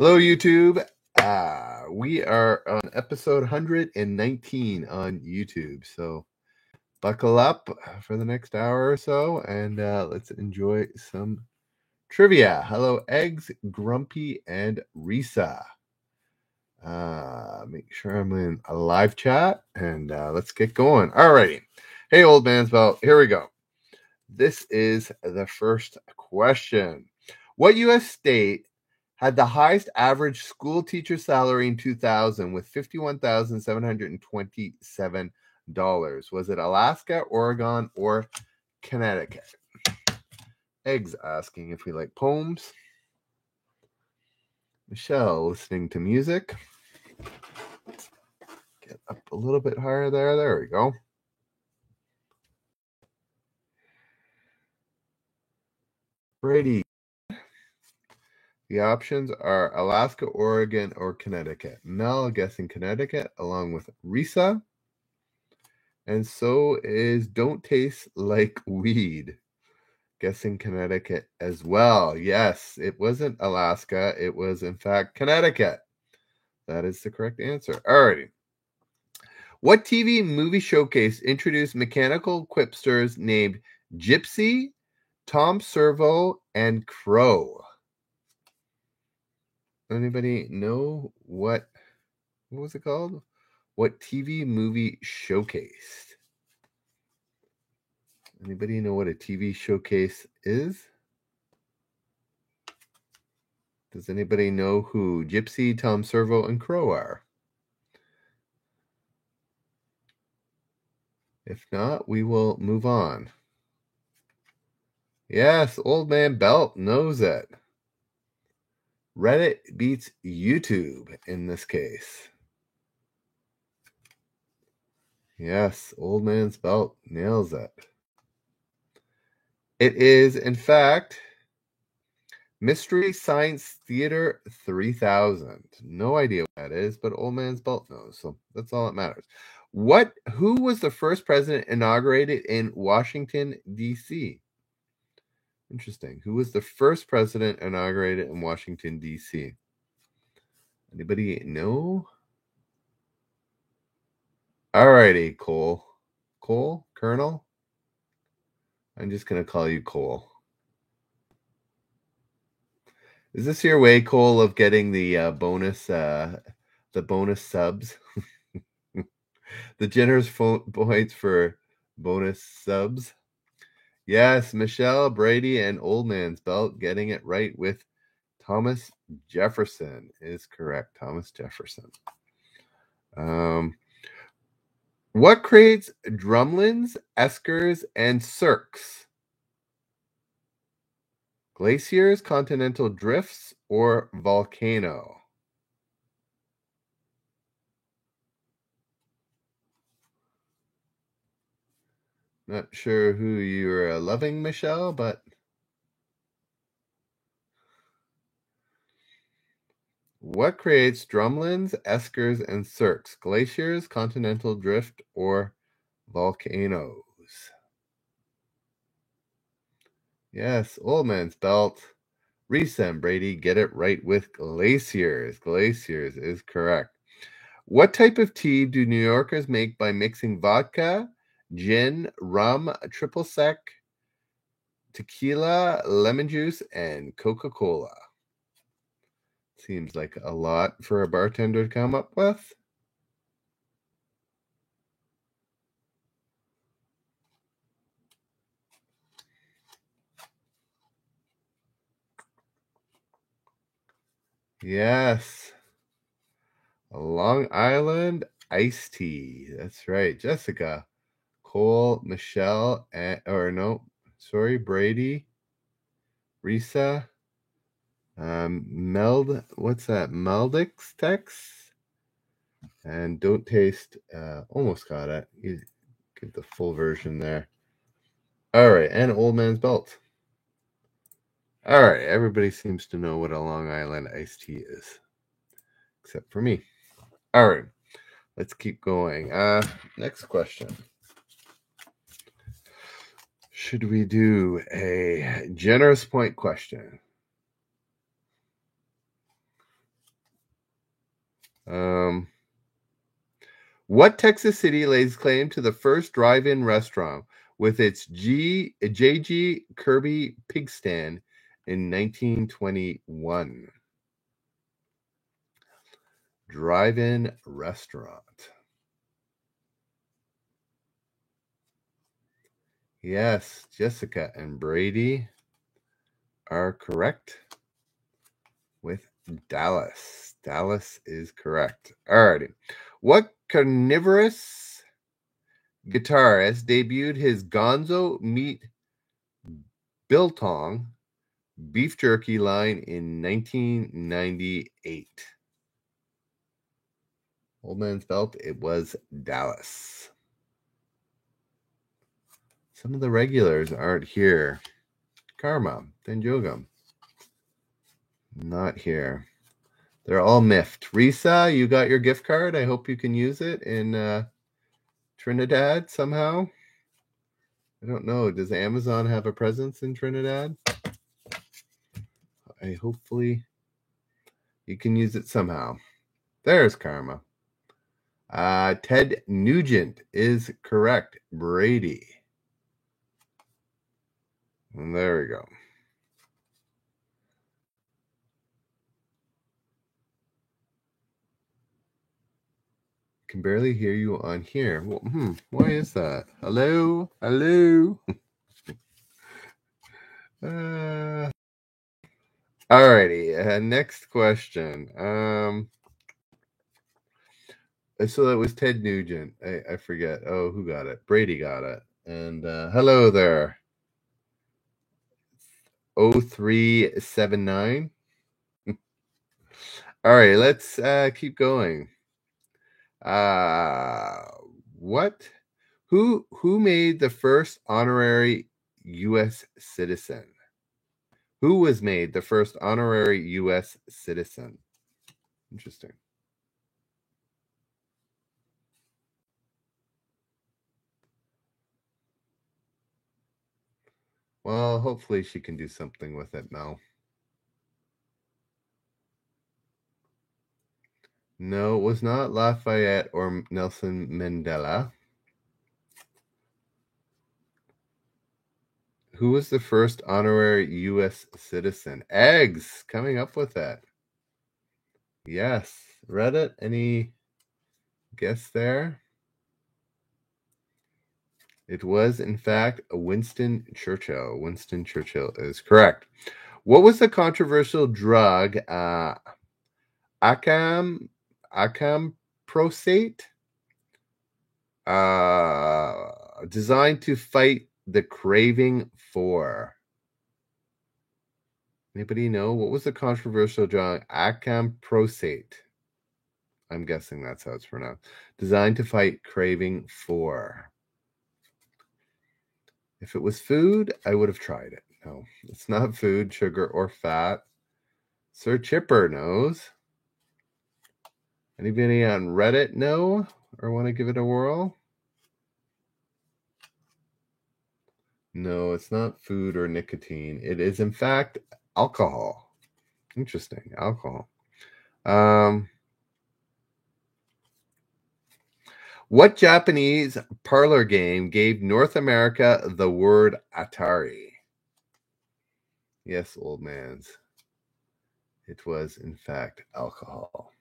Hello, YouTube. We are on episode 119 on YouTube. So buckle up for the next hour or so and let's enjoy some trivia. Hello, Eggs, Grumpy, and Risa. Make sure I'm in a live chat and let's get going. Alrighty. Hey, old man's belt. Here we go. This is the first question. What U.S. state had the highest average school teacher salary in 2000 with $51,727? Was it Alaska, Oregon, or Connecticut? Eggs asking if we like poems. Michelle listening to music. Get up a little bit higher there. There we go. Brady. The options are Alaska, Oregon, or Connecticut. Mel guessing Connecticut along with Risa. And so is Don't Taste Like Weed, guessing Connecticut as well. Yes, it wasn't Alaska. It was, in fact, Connecticut. That is the correct answer. Alrighty. What TV movie showcase introduced mechanical quipsters named Gypsy, Tom Servo, and Crow? Anybody know what was it called? What TV movie showcased? Anybody know what a TV showcase is? Does anybody know who Gypsy, Tom Servo, and Crow are? If not, we will move on. Yes, Old Man Belt knows it. Reddit beats YouTube in this case. Yes, Old Man's Belt nails it. It is, in fact, Mystery Science Theater 3000. No idea what that is, but Old Man's Belt knows, so that's all that matters. Who was the first president inaugurated in Washington, D.C.? Interesting. Who was the first president inaugurated in Washington, D.C.? Anybody know? Alrighty, Cole. Cole? Colonel? I'm just going to call you Cole. Is this your way, Cole, of getting the bonus subs? The generous points for bonus subs? Yes, Michelle, Brady, and Old Man's Belt getting it right with Thomas Jefferson is correct. Thomas Jefferson. What creates drumlins, eskers, and cirques? Glaciers, continental drifts, or volcano? Not sure who you're loving, Michelle, but what creates drumlins, eskers, and cirques? Glaciers, continental drift, or volcanoes? Yes, Old Man's Belt. Risa and Brady get it right with glaciers. Glaciers is correct. What type of tea do New Yorkers make by mixing vodka, gin, rum, triple sec, tequila, lemon juice, and Coca-Cola? Seems like a lot for a bartender to come up with. Yes. Long Island iced tea. That's right. Jessica, Cole, Michelle, Brady, Risa, what's that? Meldix Tex? And Don't Taste, almost got it. You get the full version there. All right, and Old Man's Belt. All right, everybody seems to know what a Long Island iced tea is, except for me. All right, let's keep going. Next question. Should we do a generous point question? What Texas city lays claim to the first drive-in restaurant with its J.G. Kirby Pig Stand in 1921? Drive-in restaurant. Yes, Jessica and Brady are correct with Dallas. Dallas is correct. Alrighty. What carnivorous guitarist debuted his Gonzo Meat Biltong beef jerky line in 1998? Old Man's Belt, it was Dallas. Some of the regulars aren't here. Karma, Denjogam, not here. They're all miffed. Risa, you got your gift card. I hope you can use it in Trinidad somehow. I don't know. Does Amazon have a presence in Trinidad? Hopefully you can use it somehow. There's Karma. Ted Nugent is correct. Brady. And there we go. Can barely hear you on here. Well, why is that? Hello? Hello? Alrighty. Next question. So that was Ted Nugent. I forget. Oh, who got it? Brady got it. And hello there. 0379. All right, let's keep going. Who made the first honorary U.S. citizen? Who was made the first honorary U.S. citizen? Interesting. Well, hopefully she can do something with it, Mel. No, it was not Lafayette or Nelson Mandela. Who was the first honorary U.S. citizen? Eggs, coming up with that. Yes. Reddit, any guess there? It was, in fact, Winston Churchill. Winston Churchill is correct. What was the controversial drug acamprosate designed to fight the craving for? Anybody know? What was the controversial drug acamprosate? I'm guessing that's how it's pronounced. Designed to fight craving for. If it was food, I would have tried it. No, it's not food, sugar, or fat. Sir Chipper knows. Anybody on Reddit know or want to give it a whirl? No, it's not food or nicotine. It is, in fact, alcohol. Interesting, alcohol. What Japanese parlor game gave North America the word Atari? Yes, old man's. It was, in fact, alcohol.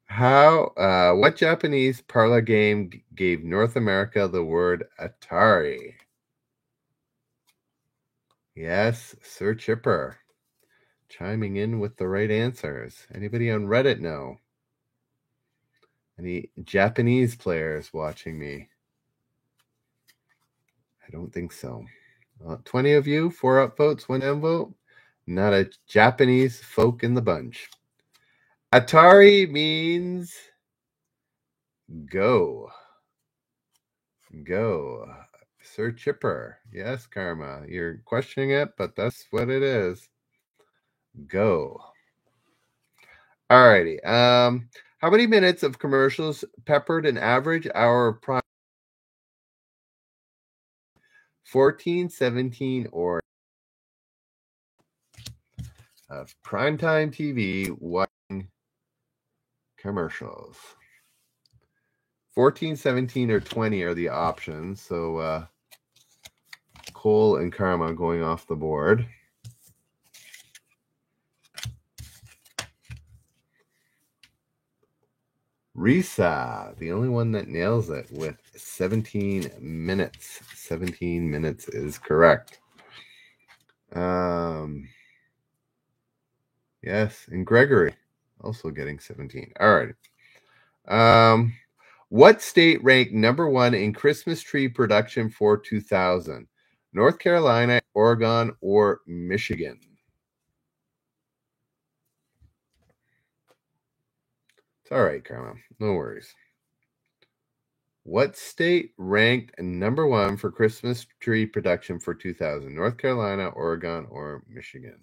What Japanese parlor game gave North America the word Atari? Yes, Sir Chipper. Chiming in with the right answers. Anybody on Reddit know? Any Japanese players watching me? I don't think so. 20 of you, 4 upvotes, 1 downvote. Not a Japanese folk in the bunch. Atari means go. Go. Sir Chipper. Yes, Karma. You're questioning it, but that's what it is. Go. Alrighty. How many minutes of commercials peppered an average hour of prime? 14, 17, or of primetime TV watching commercials? 14, 17, or 20 are the options. So Cole and Karma going off the board. Risa, the only one that nails it with 17 minutes. 17 minutes is correct. Yes, and Gregory also getting 17. All right. What state ranked number 1 in Christmas tree production for 2000? North Carolina, Oregon, or Michigan? It's all right, Karma. No worries. What state ranked number 1 for Christmas tree production for 2000? North Carolina, Oregon, or Michigan?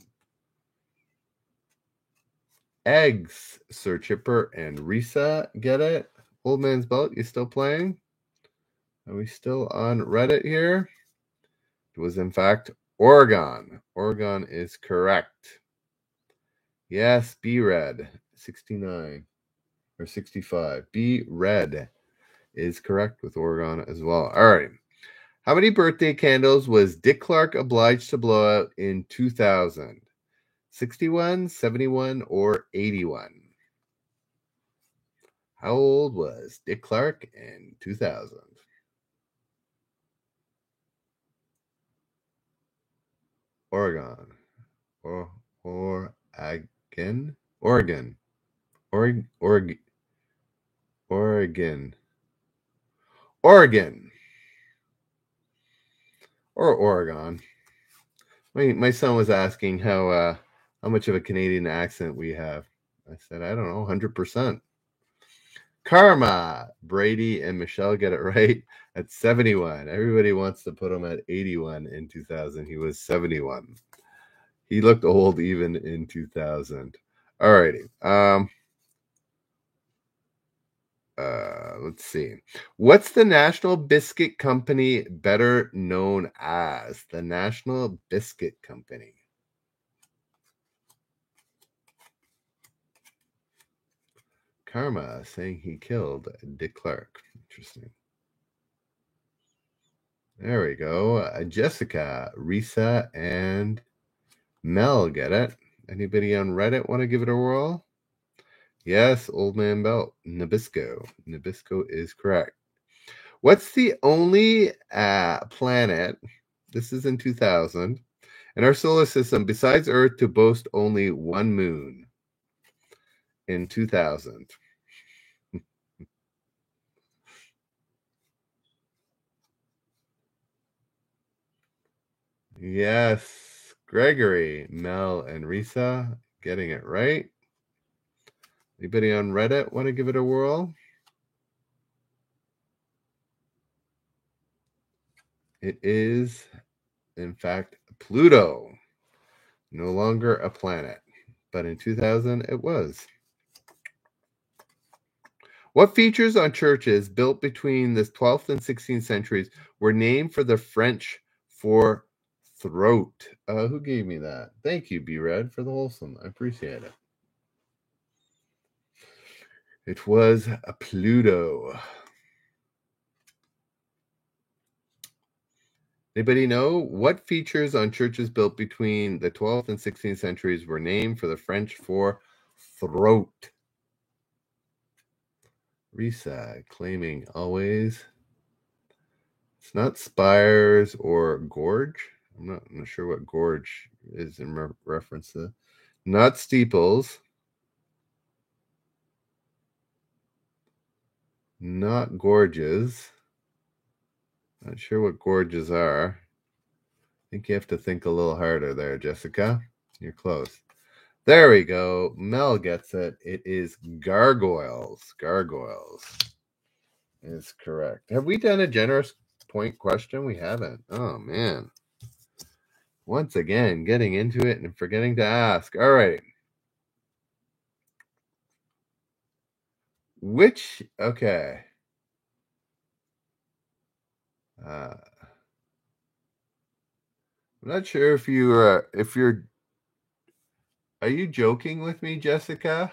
Eggs, Sir Chipper and Risa get it. Old Man's Belt, you still playing? Are we still on Reddit here? It was, in fact, Oregon. Oregon is correct. Yes, B Red, 69 or 65. B Red is correct with Oregon as well. All right. How many birthday candles was Dick Clark obliged to blow out in 2000? 61, 71, or 81? How old was Dick Clark in 2000? Oregon. Oregon. Or Oregon. My son was asking how much of a Canadian accent we have. I said, I don't know, 100%. Karma. Brady and Michelle get it right at 71. Everybody wants to put him at 81 in 2000. He was 71. He looked old even in 2000. All righty. Let's see. What's the National Biscuit Company better known as? The National Biscuit Company. Karma saying he killed Dick Clark. Interesting. There we go. Jessica, Risa, and Mel get it. Anybody on Reddit want to give it a whirl? Yes, Old Man Belt. Nabisco. Nabisco is correct. What's the only planet, this is in 2000, in our solar system besides Earth to boast only one moon in 2000? Yes, Gregory, Mel, and Risa getting it right. Anybody on Reddit want to give it a whirl? It is, in fact, Pluto. No longer a planet, but in 2000 it was. What features on churches built between the 12th and 16th centuries were named for the French for throat? Who gave me that? Thank you, B-Red, for the wholesome. I appreciate it. It was a Pluto. Anybody know what features on churches built between the 12th and 16th centuries were named for the French for throat? Risa claiming always. It's not spires or gorge. I'm not sure what gorge is in reference to. Not steeples. Not gorges. Not sure what gorges are. I think you have to think a little harder there, Jessica. You're close. There we go. Mel gets it. It is gargoyles. Gargoyles is correct. Have we done a generous point question? We haven't. Oh, man. Once again, getting into it and forgetting to ask. All right. Okay. I'm not sure if are you joking with me, Jessica?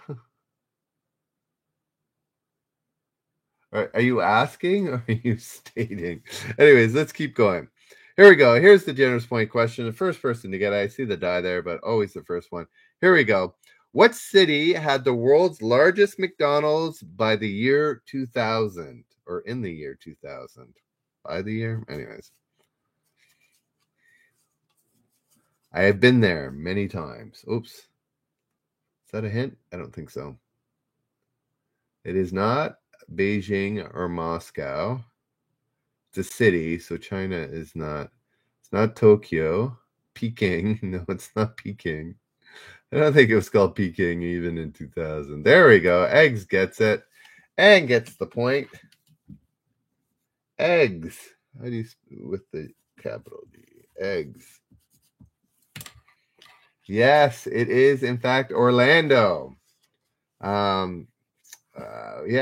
Are you asking or are you stating? Anyways, let's keep going. Here we go. Here's the generous point question. The first person to get it. I see the die there, but always the first one. Here we go. What city had the world's largest McDonald's by the year 2000 or in the year 2000? By the year? Anyways. I have been there many times. Oops. Is that a hint? I don't think so. It is not Beijing or Moscow. It's a city, so China is not. It's not Tokyo. Peking. No, it's not Peking. I don't think it was called Peking even in 2000. There we go. Eggs gets it and gets the point. Eggs. How do you with the capital G? Eggs. Yes, it is in fact Orlando. Yeah,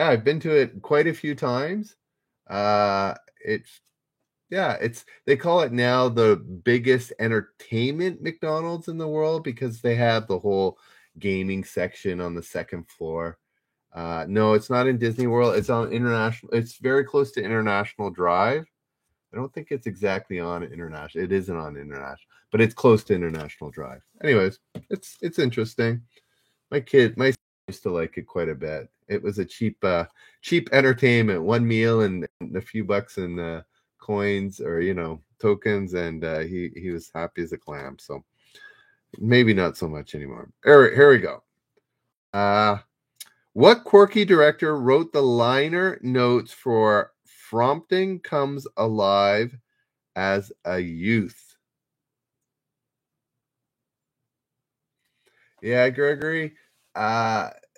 I've been to it quite a few times. It's they call it now the biggest entertainment McDonald's in the world because they have the whole gaming section on the second floor. No, it's not in Disney World. It's on International. It's very close to International Drive. I don't think it's exactly on International. It isn't on International, but it's close to International Drive. Anyways, it's interesting. My son used to like it quite a bit. It was a cheap entertainment, one meal and a few bucks in coins or tokens, and he was happy as a clam. So maybe not so much anymore. Here we go. What quirky director wrote the liner notes for Frompton Comes Alive as a Youth? Yeah, Gregory.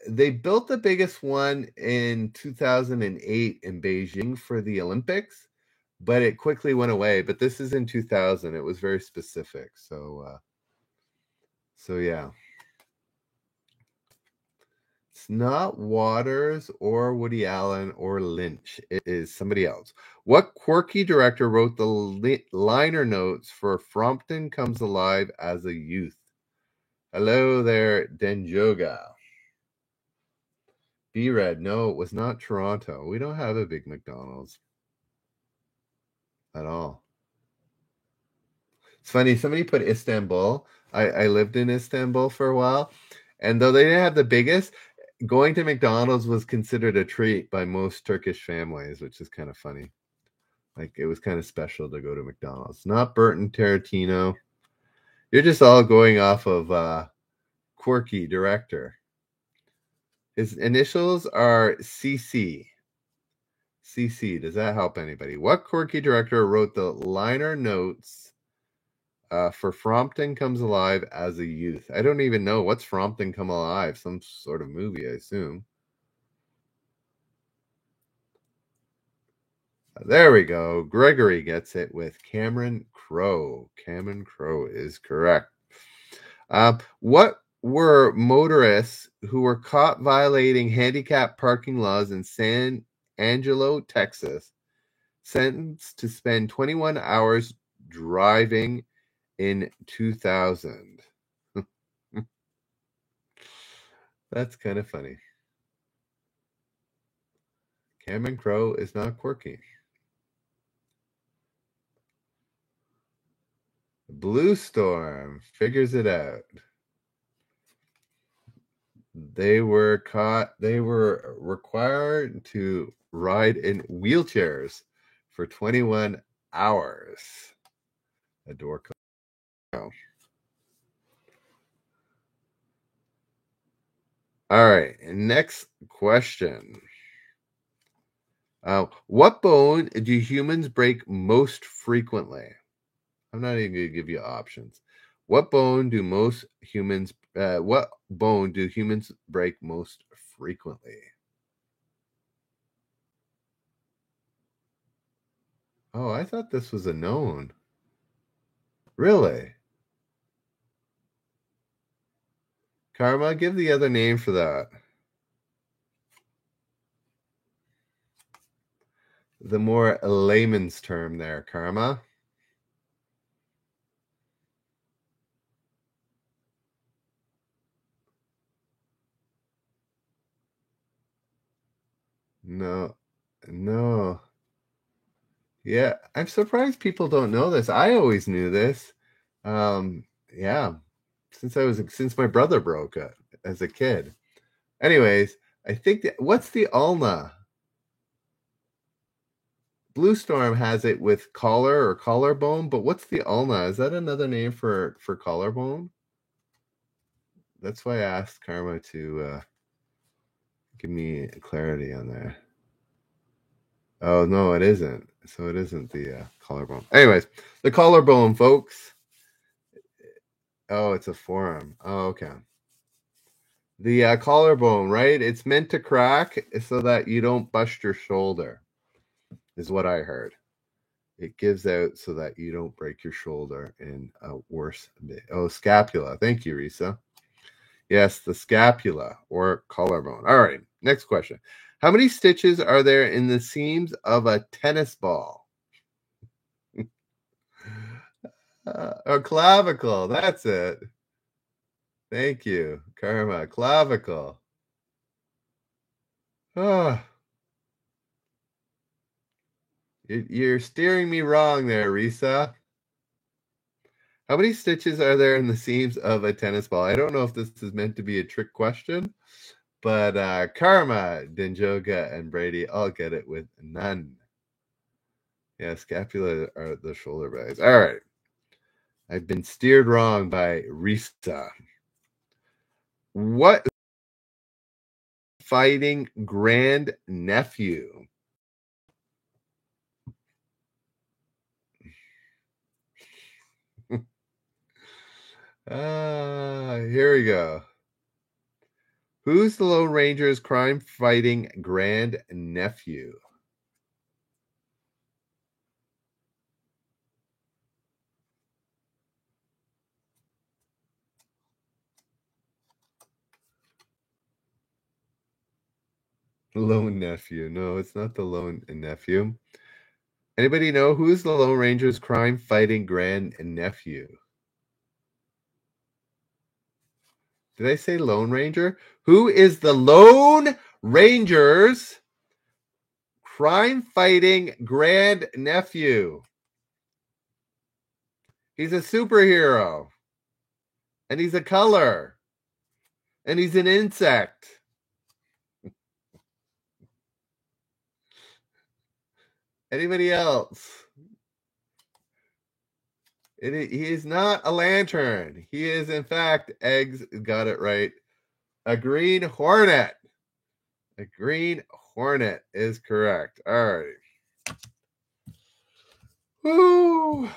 They built the biggest one in 2008 in Beijing for the Olympics, but it quickly went away. But this is in 2000. It was very specific. So yeah. It's not Waters or Woody Allen or Lynch. It is somebody else. What quirky director wrote the liner notes for Frompton Comes Alive as a Youth? Hello there, Denjoga. B-Red, no, it was not Toronto. We don't have a big McDonald's at all. It's funny, somebody put Istanbul. I lived in Istanbul for a while, and though they didn't have the biggest, going to McDonald's was considered a treat by most Turkish families, which is kind of funny. Like, it was kind of special to go to McDonald's. Not Burton Tarantino. You're just all going off of quirky director. His initials are CC. CC, does that help anybody? What quirky director wrote the liner notes for Frompton Comes Alive as a Youth? I don't even know. What's Frompton Come Alive? Some sort of movie, I assume. There we go. Gregory gets it with Cameron Crowe. Cameron Crowe is correct. What were motorists who were caught violating handicap parking laws in San Angelo, Texas, sentenced to spend 21 hours driving in 2000? That's kind of funny. Cameron Crowe is not quirky. Blue Storm figures it out. They were required to ride in wheelchairs for 21 hours. A door code. All right, next question. What bone do humans break most frequently? I'm not even going to give you options. What bone do humans break most frequently? Oh, I thought this was a known. Really? Karma, give the other name for that. the more layman's term there, Karma. No. Yeah, I'm surprised people don't know this. I always knew this. Yeah, since my brother broke it as a kid. Anyways, I think what's the ulna? Blue Storm has it with collar or collarbone, but what's the ulna? Is that another name for collarbone? That's why I asked Karma to give me clarity on that. Oh no, it isn't. So it isn't the collarbone. Anyways, the collarbone, folks. Oh, it's a forearm. Oh, okay. The collarbone, right? It's meant to crack so that you don't bust your shoulder, is what I heard. It gives out so that you don't break your shoulder in a worse bit. Oh, scapula. Thank you, Risa. Yes, the scapula or collarbone. All right, next question. How many stitches are there in the seams of a tennis ball? A clavicle. That's it. Thank you, Karma. Clavicle. Oh, you're steering me wrong there, Risa. How many stitches are there in the seams of a tennis ball? I don't know if this is meant to be a trick question, but Karma, Dinjoga, and Brady all get it with none. Yeah, scapula are the shoulder bags. All right. I've been steered wrong by Risa. What fighting grand nephew? Here we go. Who's the Lone Ranger's crime fighting grand nephew? Lone nephew. No, it's not the lone nephew. Anybody know who's the Lone Ranger's crime fighting grand nephew? Did I say Lone Ranger? Who is the Lone Ranger's crime fighting grand nephew? He's a superhero. And he's a color. And he's an insect. Anybody else? He is not a lantern. He is, in fact, Eggs got it right. A Green Hornet. A Green Hornet is correct. All right. Woo!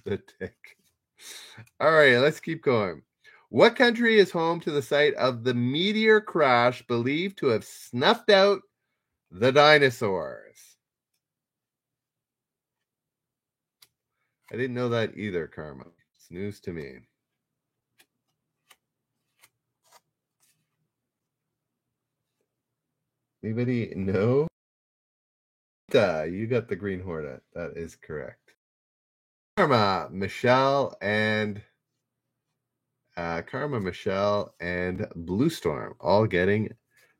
The tick. All right, let's keep going. What country is home to the site of the meteor crash believed to have snuffed out the dinosaurs? I didn't know that either, Karma. It's news to me. Anybody know? You got the Green Hornet. That is correct. Karma, Michelle, and Blue Storm all getting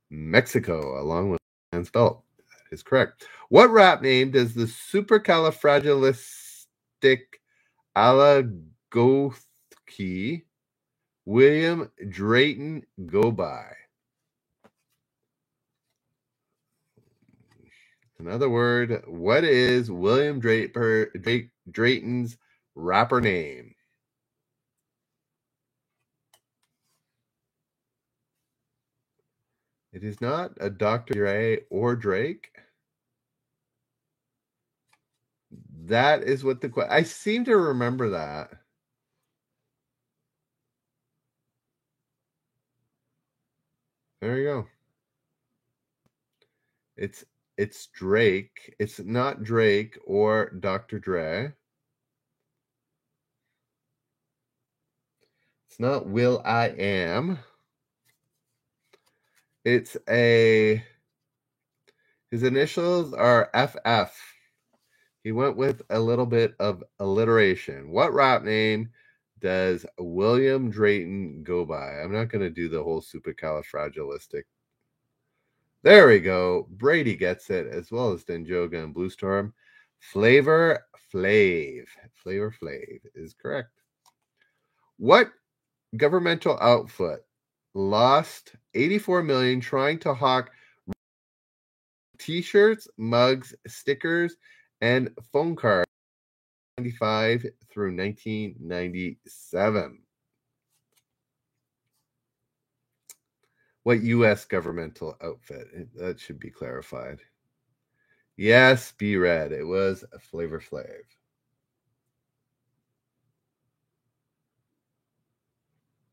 Mexico along with Hans Belt. That is correct. What rap name does the supercalifragilisticexpialidocious William Drayton go by? Another word, what is William Drayton's rapper name? It is not a Dr. Dre or Drake. That is what the question. I seem to remember that. There you go. It's Drake. It's not Drake or Dr. Dre. It's not Will I Am. It's his His initials are FF. He went with a little bit of alliteration. What rap name does William Drayton go by? I'm not going to do the whole supercalifragilistic. There we go. Brady gets it, as well as Denjoga and Blue Storm. Flavor Flav. Flavor Flav is correct. What governmental outfit lost $84 million trying to hawk T-shirts, mugs, stickers, and phone cards 1995 through 1997? What U.S. governmental outfit? That should be clarified. Yes, be read. It was Flavor Flav.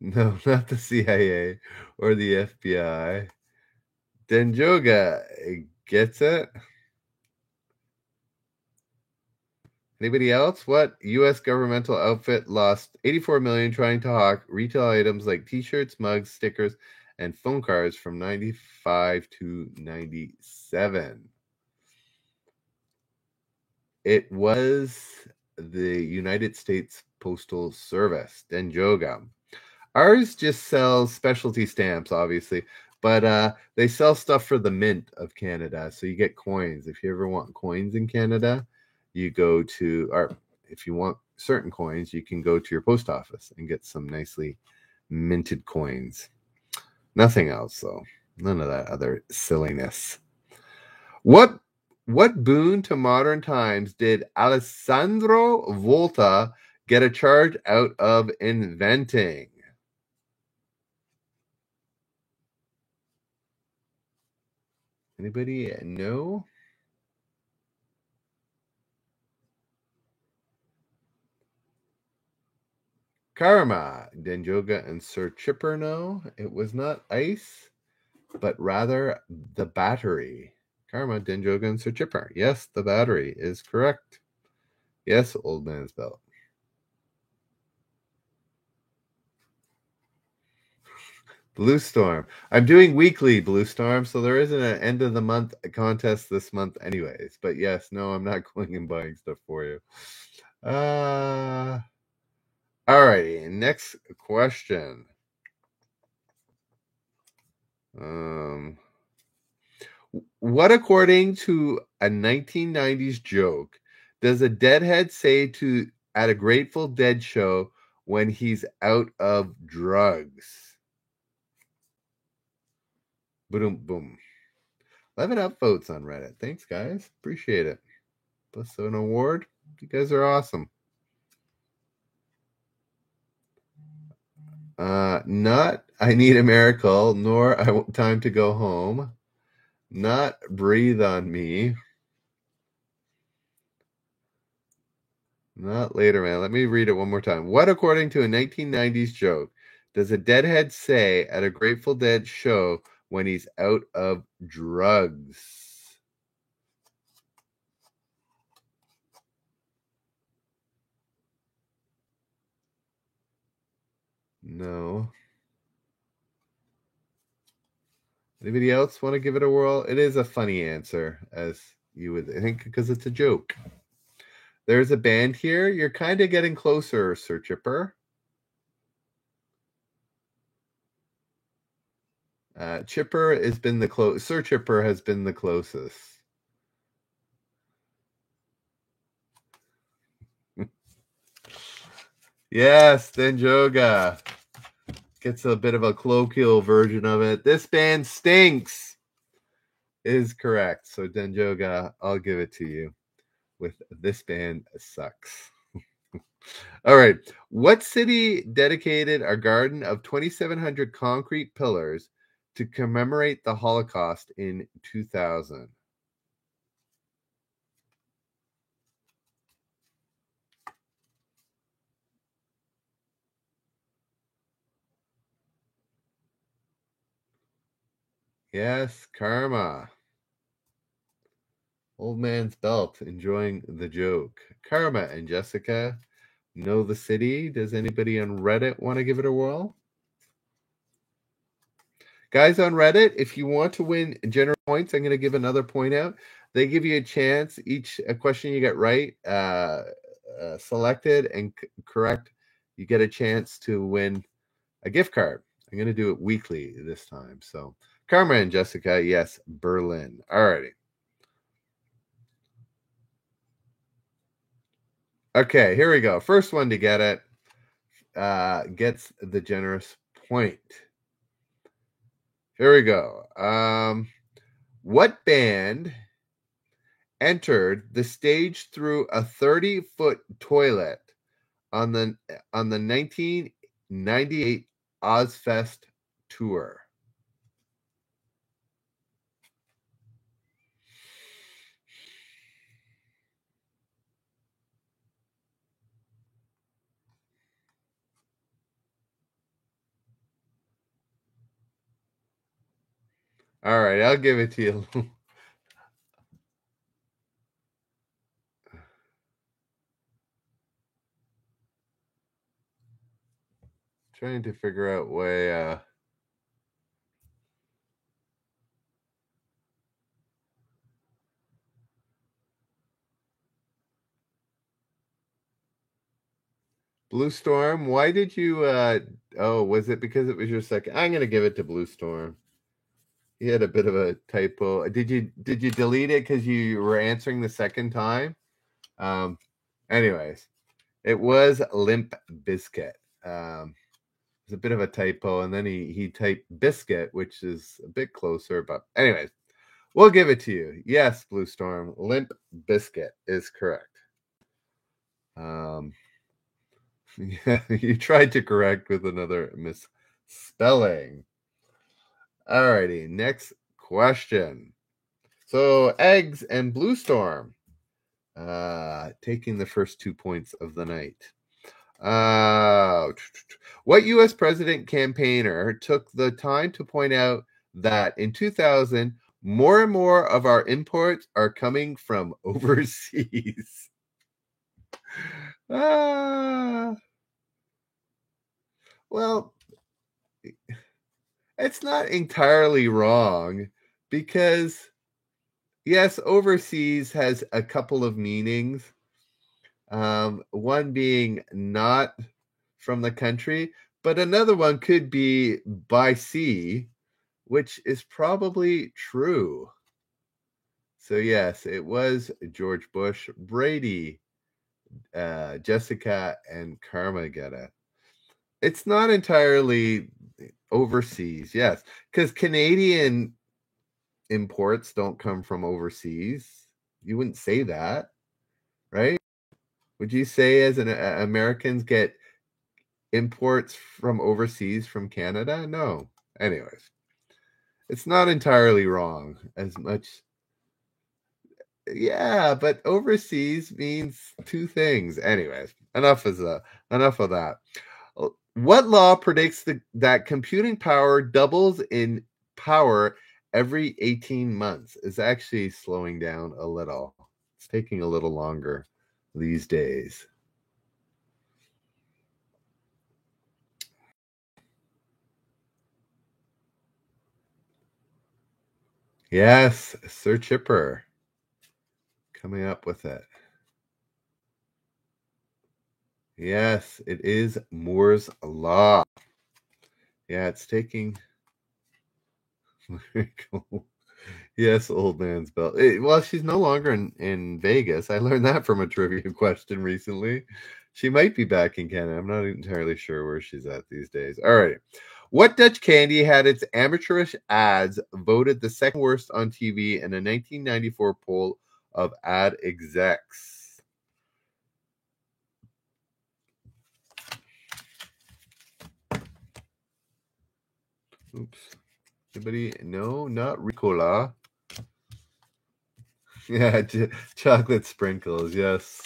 No, not the CIA or the FBI. Denjoga gets it. Anybody else? What U.S. governmental outfit lost $84 million trying to hawk retail items like T-shirts, mugs, stickers, and phone cards from 95 to 97? It was the United States Postal Service. Denjoga. Ours just sells specialty stamps, obviously, but they sell stuff for the Mint of Canada, so you get coins. If you ever want coins in Canada, you go to, or if you want certain coins, you can go to your post office and get some nicely minted coins. Nothing else, though. None of that other silliness. What boon to modern times did Alessandro Volta get a charge out of inventing? Anybody know? Karma. Denjoga and Sir Chipper know. It was not ice, but rather the battery. Karma, Denjoga, and Sir Chipper. Yes, the battery is correct. Yes, Old Man's Belt. Blue Storm. I'm doing weekly Blue Storm, so there isn't an end of the month contest this month anyways. But yes, no, I'm not going and buying stuff for you. Alrighty, next question. What, according to a 1990s joke, does a deadhead say to at a Grateful Dead show when he's out of drugs? Boom, boom. 11 upvotes on Reddit. Thanks, guys. Appreciate it. Plus an award. You guys are awesome. Not I Need a Miracle, nor I Want Time to Go Home. Not Breathe on Me. Not Later Man. Let me read it one more time. What, according to a 1990s joke, does a deadhead say at a Grateful Dead show when he's out of drugs? No. Anybody else want to give it a whirl? It is a funny answer, as you would think, because it's a joke. There's a band here. You're kind of getting closer, Sir Chipper. Chipper has been the close. Sir Chipper has been the closest. Yes, Denjoga gets a bit of a colloquial version of it. This band stinks is correct. So Denjoga, I'll give it to you with This Band Sucks. All right. What city dedicated a garden of 2,700 concrete pillars to commemorate the Holocaust in 2000? Yes, Karma. Old Man's Belt, enjoying the joke. Karma and Jessica know the city. Does anybody on Reddit want to give it a whirl? Guys on Reddit, if you want to win general points, I'm going to give another point out. They give you a chance. Each question you get right, selected and correct, you get a chance to win a gift card. I'm going to do it weekly this time. So, Karma and Jessica, yes, Berlin. All righty. Okay, here we go. First one to get it gets the generous point. Here we go. What band entered the stage through a 30-foot toilet on the 1998 Ozfest tour? All right, I'll give it to you. Trying to figure out way. Blue Storm, why did you oh, was it because it was your second? I'm gonna give it to Blue Storm. He had a bit of a typo. Did you delete it because you were answering the second time? Anyways, it was Limp Bizkit. It's a bit of a typo, and then he typed biscuit, which is a bit closer. But anyways, we'll give it to you. Yes, Blue Storm, Limp Bizkit is correct. Yeah, you tried to correct with another misspelling. Alrighty, next question. So, Eggs and Blue Storm taking the first 2 points of the night. What U.S. president campaigner took the time to point out that in 2000, more and more of our imports are coming from overseas? Well, it's not entirely wrong because, yes, overseas has a couple of meanings. One being not from the country, but another one could be by sea, which is probably true. So, yes, it was George Bush, Brady, Jessica, and Karma get it. It's not entirely overseas, yes, because Canadian imports don't come from overseas. You wouldn't say that, right? Would you say as an Americans get imports from overseas from Canada? No. Anyways, it's not entirely wrong as much. Yeah, but overseas means two things. Anyways, enough of that. What law predicts that computing power doubles in power every 18 months? Is actually slowing down a little. It's taking a little longer these days. Yes, Sir Chipper coming up with it. Yes, it is Moore's Law. Yeah, it's taking. Yes, Old Man's Belt. Well, she's no longer in Vegas. I learned that from a trivia question recently. She might be back in Canada. I'm not entirely sure where she's at these days. All right. What Dutch candy had its amateurish ads voted the second worst on TV in a 1994 poll of ad execs? Oops. Anybody? No, not Ricola. Yeah, chocolate sprinkles. Yes.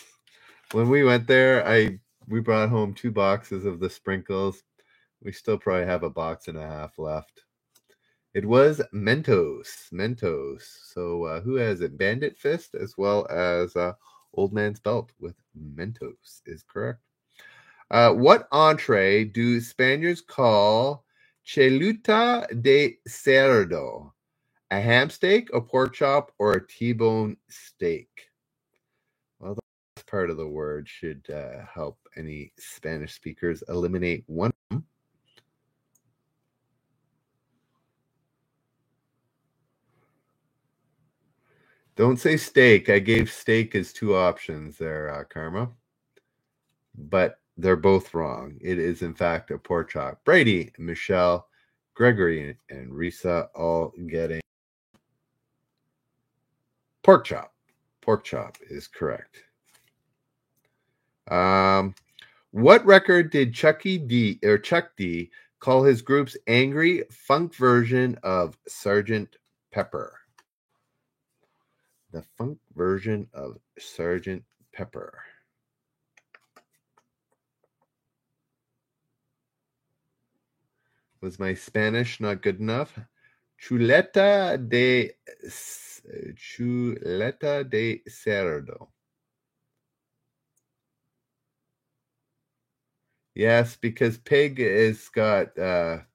When we went there, we brought home 2 boxes of the sprinkles. We still probably have a box and a half left. It was Mentos. So who has it? Bandit Fist as well as Old Man's Belt with Mentos is correct. What entree do Spaniards call Cheluta de cerdo. A ham steak, a pork chop, or a T-bone steak? Well, the last part of the word should help any Spanish speakers eliminate one of them. Don't say steak. I gave steak as two options there, Karma. But they're both wrong. It is, in fact, a pork chop. Brady, Michelle, Gregory, and Risa all getting pork chop. Pork chop is correct. What record did Chuck D call his group's angry funk version of Sgt. Pepper? The funk version of Sgt. Pepper. Was my Spanish not good enough? Chuleta de cerdo. Yes, because pig has got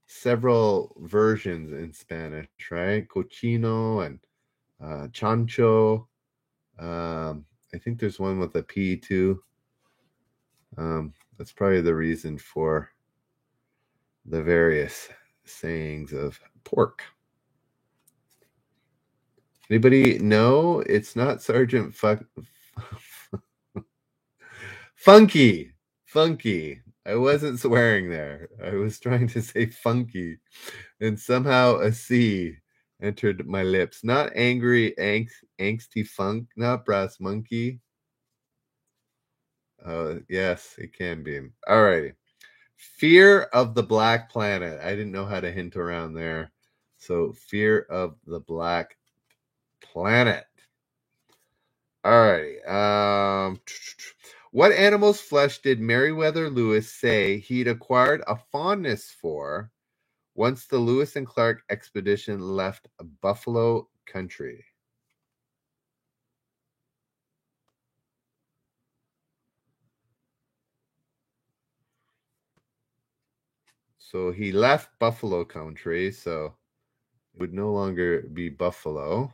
several versions in Spanish, right? Cochino and chancho. I think there's one with a P too. That's probably the reason for the various sayings of pork. Anybody know? It's not Sergeant Funky. Funky. I wasn't swearing there. I was trying to say funky. And somehow a C entered my lips. Not angry, angsty funk, not brass monkey. Yes, it can be. All righty. Fear of the Black Planet. I didn't know how to hint around there. So, Fear of the Black Planet. All righty. What animal's flesh did Meriwether Lewis say he'd acquired a fondness for once the Lewis and Clark expedition left Buffalo country? So he left Buffalo country, so it would no longer be Buffalo.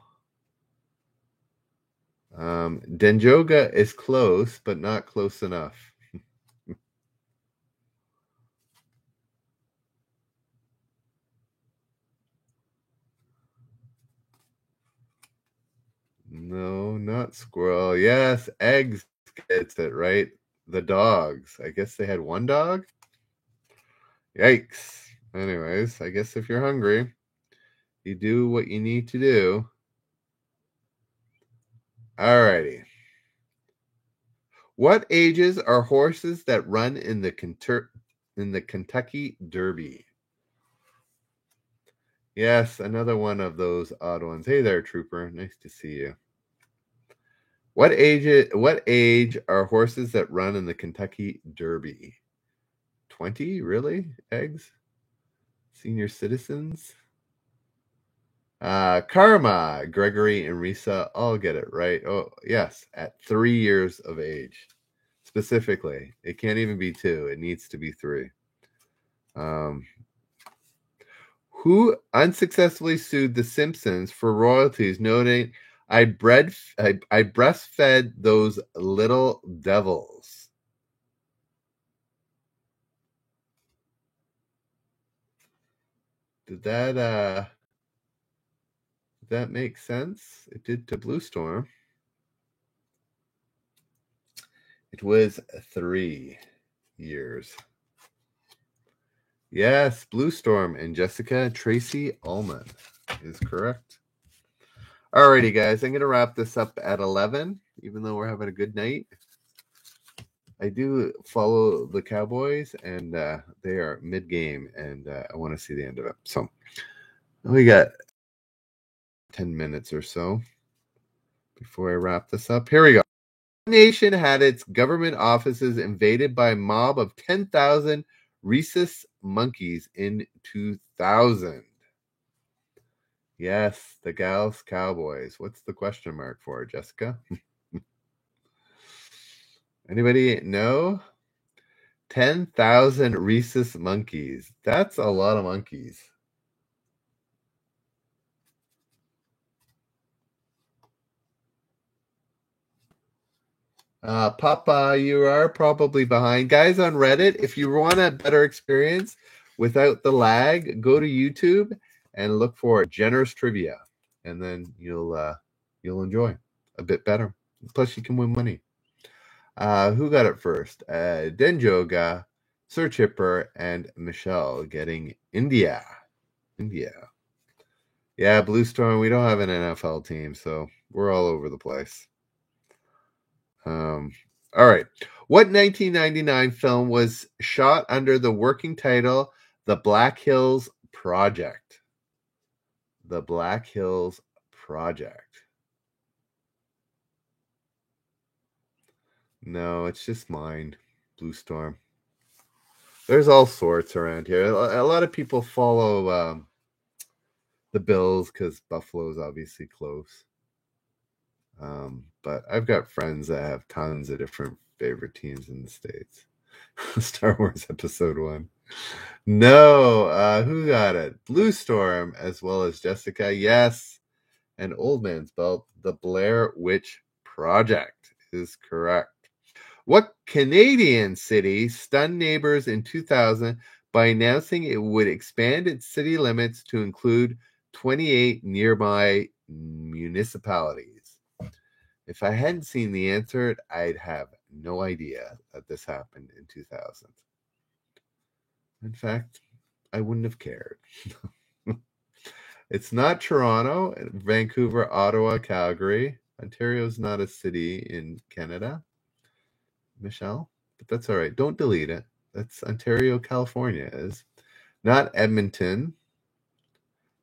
Denjoga is close, but not close enough. No, not squirrel. Yes, eggs gets it right. The dogs. I guess they had one dog. Yikes. Anyways, I guess if you're hungry, you do what you need to do. Alrighty. What ages are horses that run in the Kentucky Derby? Yes, another one of those odd ones. Hey there, Trooper. Nice to see you. What age are horses that run in the Kentucky Derby? 20? Really? Eggs? Senior citizens? Karma, Gregory, and Risa all get it right. Oh, yes, at 3 years of age. Specifically, it can't even be 2. It needs to be 3. Who unsuccessfully sued The Simpsons for royalties, noting, I breastfed those little devils. Did that make sense? It did to Blue Storm. It was 3 years. Yes, Blue Storm and Jessica Tracy Ullman is correct. Alrighty, guys, I'm going to wrap this up at 11, even though we're having a good night. I do follow the Cowboys, and they are mid-game, and I want to see the end of it. So we got 10 minutes or so before I wrap this up. Here we go. What nation had its government offices invaded by a mob of 10,000 rhesus monkeys in 2000? Yes, the Gals Cowboys. What's the question mark for, Jessica? Anybody know? 10,000 rhesus monkeys. That's a lot of monkeys. Papa, you are probably behind. Guys on Reddit, if you want a better experience without the lag, go to YouTube and look for Generous Trivia, and then you'll enjoy a bit better. Plus, you can win money. Who got it first? Denjoga, Sir Chipper, and Michelle getting India. Yeah, Blue Storm, we don't have an NFL team, so we're all over the place. All right. What 1999 film was shot under the working title The Black Hills Project? The Black Hills Project. No, it's just mine. Blue Storm. There's all sorts around here. A lot of people follow the Bills because Buffalo's obviously close. But I've got friends that have tons of different favorite teams in the States. Star Wars Episode 1. No, who got it? Blue Storm, as well as Jessica. Yes. And Old Man's Belt, The Blair Witch Project is correct. What Canadian city stunned neighbors in 2000 by announcing it would expand its city limits to include 28 nearby municipalities? If I hadn't seen the answer, I'd have no idea that this happened in 2000. In fact, I wouldn't have cared. It's not Toronto, Vancouver, Ottawa, Calgary. Ontario's not a city in Canada, Michelle, but that's all right. Don't delete it. That's Ontario, California is. Not Edmonton.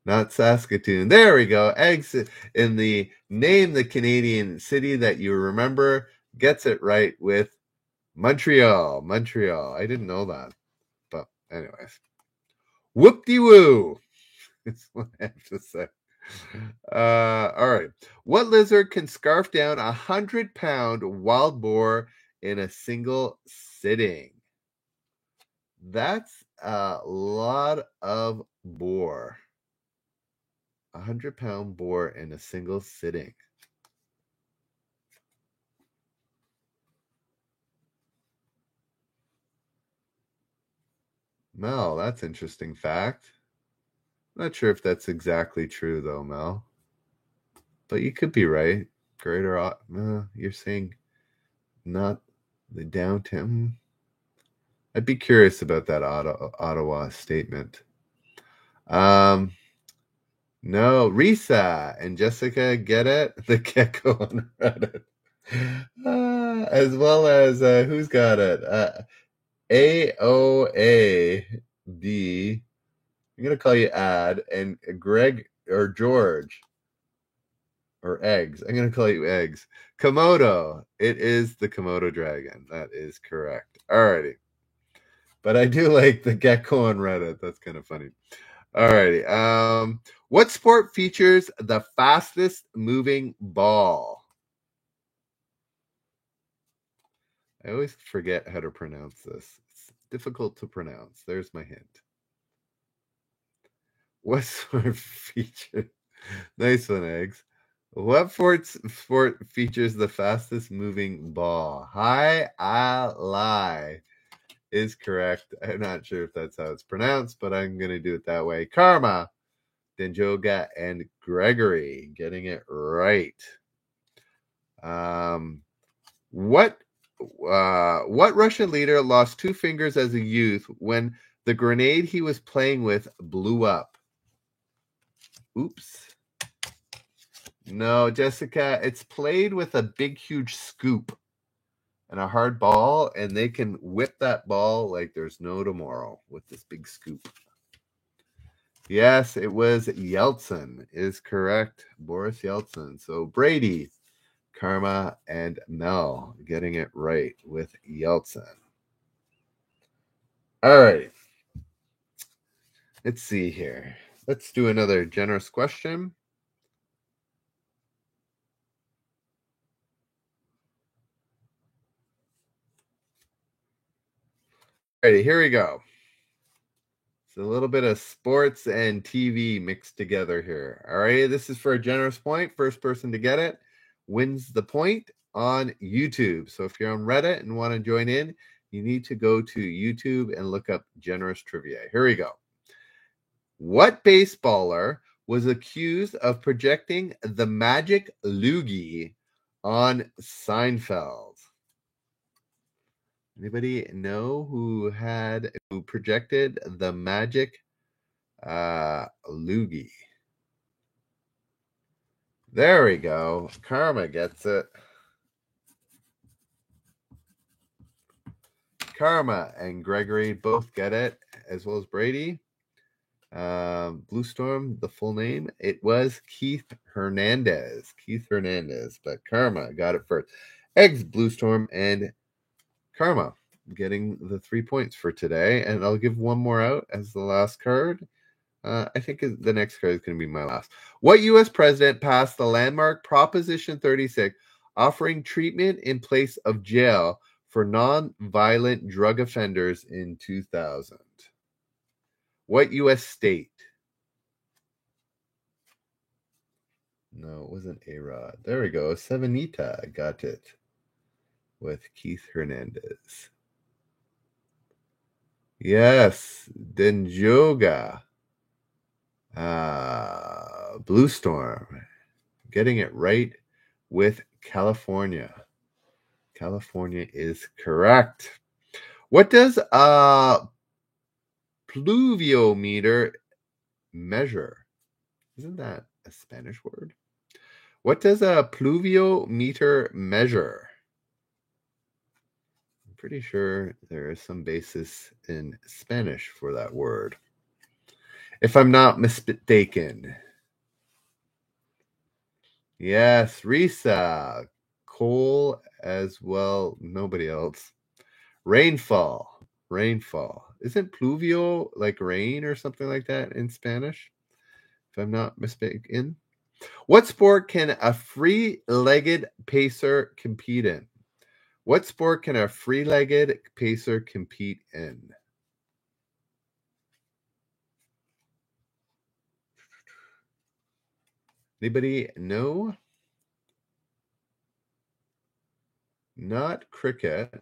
Not Saskatoon. There we go. Eggs in the name the Canadian city that you remember gets it right with Montreal. Montreal. I didn't know that. But anyways. Whoop-de-woo. That's what I have to say. All right. What lizard can scarf down 100-pound wild boar in a single sitting? That's a lot of boar. 100-pound boar in a single sitting. Mel, that's interesting fact. Not sure if that's exactly true though, Mel. But you could be right. Greater, you're saying not the downtown. I'd be curious about that Ottawa statement. No, Risa and Jessica get it. The gecko on Reddit, as well as who's got it? AOAD. I'm gonna call you Ad and Greg or George or Eggs. I'm gonna call you Eggs. Komodo. It is the Komodo dragon. That is correct. Alrighty. But I do like the gecko on Reddit. That's kind of funny. Alrighty. What sport features the fastest moving ball? I always forget how to pronounce this. It's difficult to pronounce. There's my hint. What sport features? Nice one, Eggs. What sport features the fastest moving ball? Hi, I lie is correct. I'm not sure if that's how it's pronounced, but I'm going to do it that way. Karma, Denjoga, and Gregory getting it right. What Russian leader lost 2 fingers as a youth when the grenade he was playing with blew up? Oops. No, Jessica, it's played with a big, huge scoop and a hard ball, and they can whip that ball like there's no tomorrow with this big scoop. Yes, it was Yeltsin is correct. Boris Yeltsin. So Brady, Karma, and Mel getting it right with Yeltsin. All right. Let's see here. Let's do another generous question. Alrighty, here we go. It's a little bit of sports and TV mixed together here. All right, this is for a generous point. First person to get it wins the point on YouTube. So if you're on Reddit and want to join in, you need to go to YouTube and look up generous trivia. Here we go. What baseballer was accused of projecting the magic loogie on Seinfeld? Anybody know who projected the magic loogie? There we go. Karma gets it. Karma and Gregory both get it, as well as Brady. Blue Storm, the full name, it was Keith Hernandez. But Karma got it first. Eggs, Blue Storm, and Karma getting the 3 points for today. And I'll give one more out as the last card. I think the next card is going to be my last. What U.S. president passed the landmark Proposition 36, offering treatment in place of jail for non-violent drug offenders in 2000? What U.S. state? No, it wasn't A-Rod. There we go. Savanita got it with Keith Hernandez. Yes, Denjoga. Blue Storm. Getting it right with California. California is correct. What does a pluviometer measure? Isn't that a Spanish word? What does a pluviometer measure? I'm pretty sure there is some basis in Spanish for that word, if I'm not mistaken. Yes, Risa. Cole as well. Nobody else. Rainfall. Isn't pluvio like rain or something like that in Spanish? If I'm not mistaken. What sport can a free-legged pacer compete in? What sport can a free-legged pacer compete in? Anybody know? Not cricket.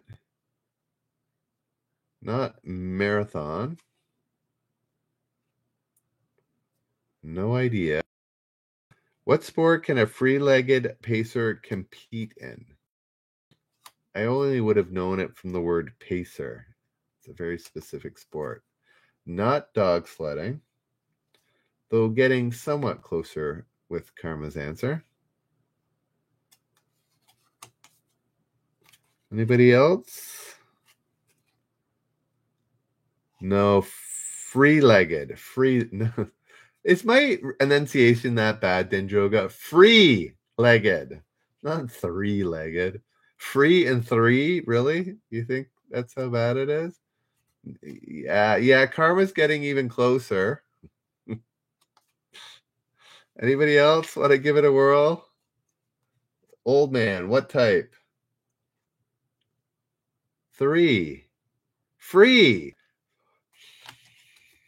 Not marathon. No idea. What sport can a free-legged pacer compete in? I only would have known it from the word pacer. It's a very specific sport. Not dog sledding, though getting somewhat closer with Karma's answer. Anybody else? No, free-legged. No. Is my enunciation that bad, Denjoga? Free-legged, not three-legged. Free and three? Really? You think that's how bad it is? Yeah. Karma's getting even closer. Anybody else want to give it a whirl? Old man, what type? Three. Free.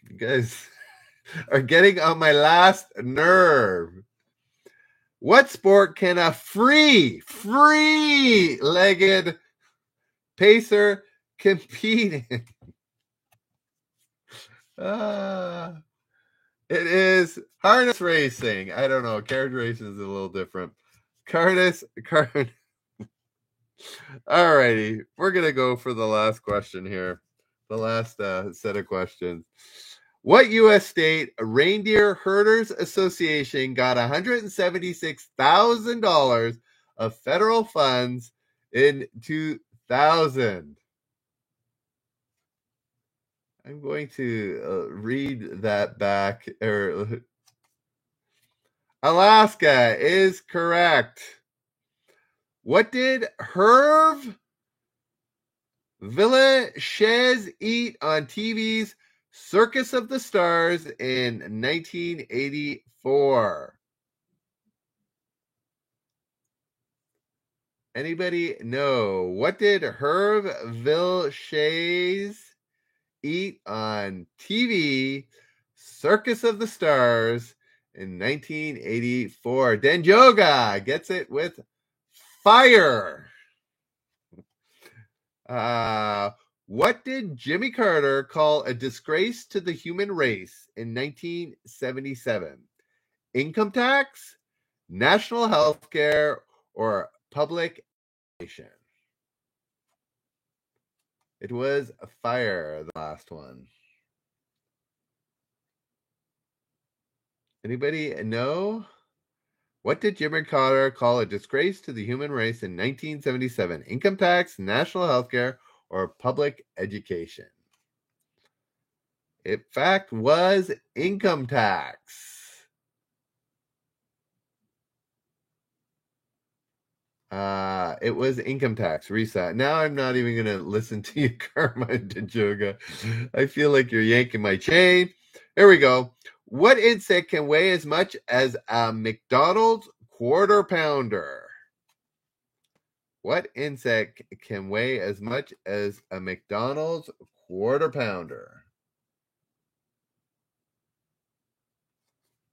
You guys are getting on my last nerve. What sport can a free-legged pacer compete in? It is harness racing. I don't know. Carriage racing is a little different. Alrighty. We're going to go for the last question here. The last set of questions. What U.S. state Reindeer Herders Association got $176,000 of federal funds in 2000? I'm going to read that back. Alaska is correct. What did Hervé Villechaize eat on TV's Circus of the Stars in 1984? Anybody know? What did Hervé Villechaize eat on TV, Circus of the Stars, in 1984? Danjoga gets it with fire. What did Jimmy Carter call a disgrace to the human race in 1977? Income tax, national health care, or public education? It was fire, the last one. Anybody know? What did Jimmy Carter call a disgrace to the human race in 1977? Income tax, national health care, or public education? In fact, was income tax. It was income tax. Reset. Now I'm not even going to listen to you, Karma and Danjoga. I feel like you're yanking my chain. Here we go. What insect can weigh as much as a McDonald's quarter pounder? What insect can weigh as much as a McDonald's quarter pounder?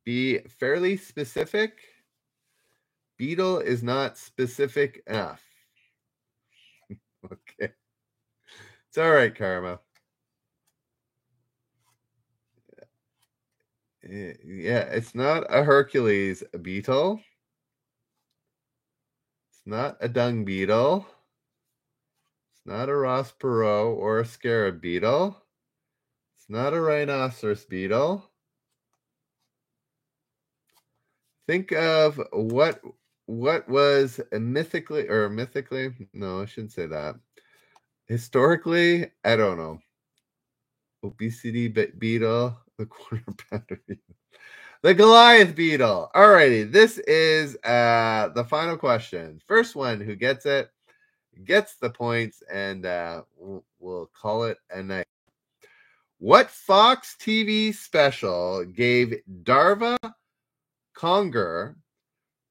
Be fairly specific. Beetle is not specific enough. Okay. It's all right, Karma. Yeah, it's not a Hercules beetle. It's not a dung beetle. It's not a Ross Perot or a scarab beetle. It's not a rhinoceros beetle. Think of what was mythically, no, I shouldn't say that. Historically, I don't know. Obesity beetle, the quarter pounder beetle. The Goliath beetle. Alrighty, this is the final question. First one who gets it gets the points, and we'll call it a night. What Fox TV special gave Darva Conger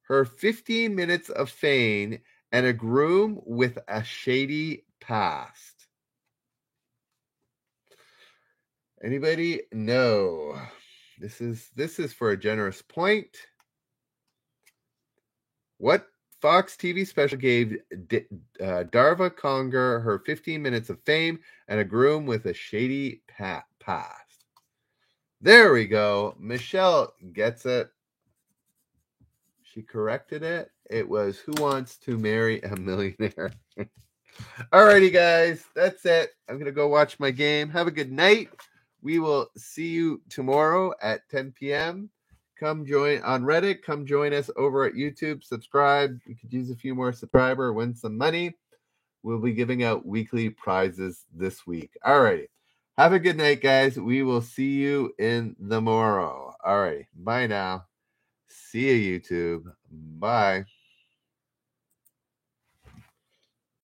her 15 minutes of fame and a groom with a shady past? Anybody? No. This is for a generous point. What Fox TV special gave Darva Conger her 15 minutes of fame and a groom with a shady past? There we go. Michelle gets it. She corrected it. It was Who Wants to Marry a Millionaire? Alrighty, guys. That's it. I'm going to go watch my game. Have a good night. We will see you tomorrow at 10 p.m. Come join on Reddit. Come join us over at YouTube. Subscribe. We could use a few more subscribers, win some money. We'll be giving out weekly prizes this week. Alrighty. Have a good night, guys. We will see you in the morrow. Alrighty. Bye now. See you, YouTube. Bye.